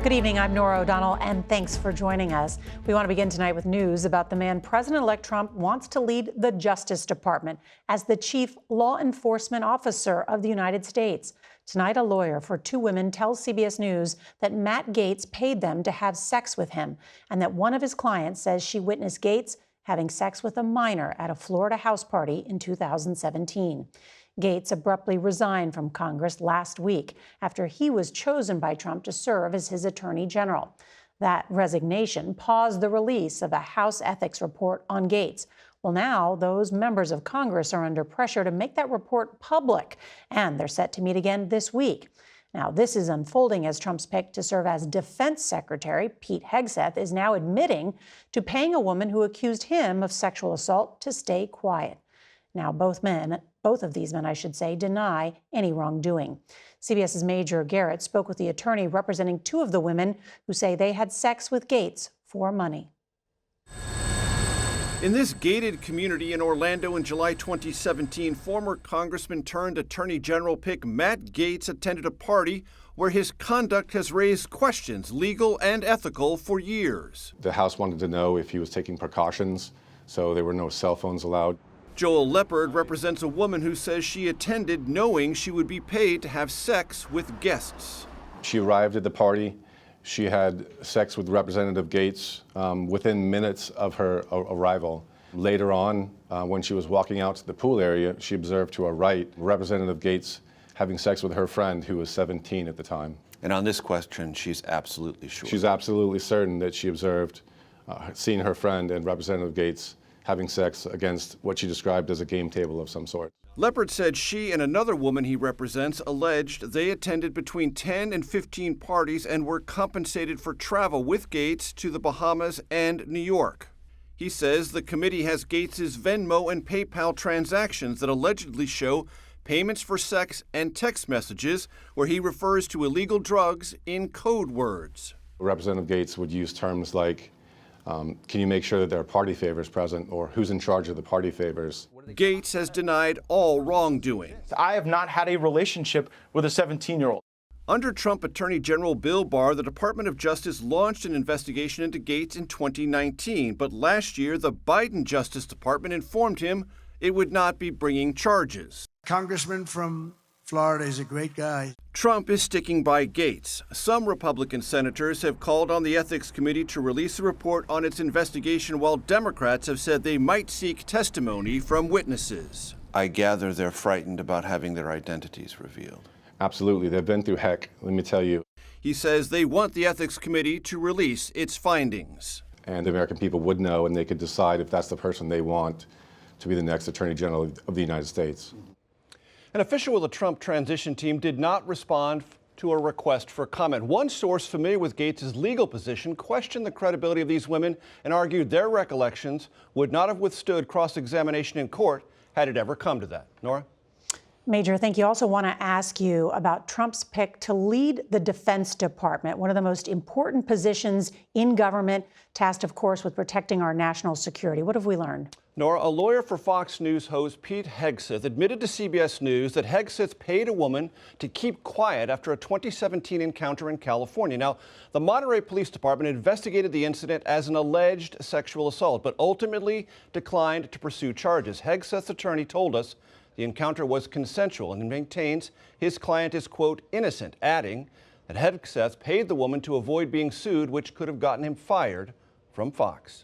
Good evening, I'm Norah O'Donnell, and thanks for joining us. We want to begin tonight with news about the man President-elect Trump wants to lead the Justice Department as the chief law enforcement officer of the United States. Tonight, a lawyer for two women tells CBS News that Matt Gaetz paid them to have sex with him, and that one of his clients says she witnessed Gaetz having sex with a minor at a Florida house party in 2017. Gaetz abruptly resigned from Congress last week after he was chosen by Trump to serve as his attorney general. That resignation paused the release of a House ethics report on Gaetz. Well, now those members of Congress are under pressure to make that report public, and they're set to meet again this week. Now, this is unfolding as Trump's pick to serve as Defense Secretary, Pete Hegseth, is now admitting to paying a woman who accused him of sexual assault to stay quiet. Now, both of these men, I should say, deny any wrongdoing. CBS's Major Garrett spoke with the attorney representing two of the women who say they had sex with Gaetz for money. In this gated community in Orlando in July 2017, former Congressman turned Attorney General pick Matt Gaetz attended a party where his conduct has raised questions, legal and ethical, for years. The House wanted to know if he was taking precautions, so there were no cell phones allowed. Joel Leopard represents a woman who says she attended knowing she would be paid to have sex with guests. She arrived at the party. She had sex with Representative Gaetz within minutes of her arrival. Later on, when she was walking out to the pool area, she observed to her right Representative Gaetz having sex with her friend, who was 17 at the time. And on this question, she's absolutely sure. She's absolutely certain that she observed seeing her friend and Representative Gaetz having sex against what she described as a game table of some sort. Leopard said she and another woman he represents alleged they attended between 10 and 15 parties and were compensated for travel with Gaetz to the Bahamas and New York. He says the committee has Gaetz's Venmo and PayPal transactions that allegedly show payments for sex and text messages where he refers to illegal drugs in code words. Representative Gaetz would use terms like, can you make sure that there are party favors present, or who's in charge of the party favors? Gaetz has denied all wrongdoing. I have not had a relationship with a 17-year-old. Under Trump Attorney General Bill Barr, the Department of Justice launched an investigation into Gaetz in 2019. But last year, the Biden Justice Department informed him it would not be bringing charges. Congressman from Florida is a great guy. Trump is sticking by Gaetz. Some Republican senators have called on the Ethics Committee to release a report on its investigation, while Democrats have said they might seek testimony from witnesses. I gather they're frightened about having their identities revealed. Absolutely. They've been through heck, let me tell you. He says they want the Ethics Committee to release its findings. And the American people would know, and they could decide if that's the person they want to be the next Attorney General of the United States. An official with the Trump transition team did not respond to a request for comment. One source familiar with Gaetz's legal position questioned the credibility of these women and argued their recollections would not have withstood cross-examination in court had it ever come to that. Norah? Major, thank you. Also want to ask you about Trump's pick to lead the Defense Department, one of the most important positions in government, tasked, of course, with protecting our national security. What have we learned? Norah, a lawyer for Fox News host Pete Hegseth admitted to CBS News that Hegseth paid a woman to keep quiet after a 2017 encounter in California. Now, the Monterey Police Department investigated the incident as an alleged sexual assault, but ultimately declined to pursue charges. Hegseth's attorney told us the encounter was consensual and maintains his client is, quote, innocent, adding that Hegseth paid the woman to avoid being sued, which could have gotten him fired from Fox.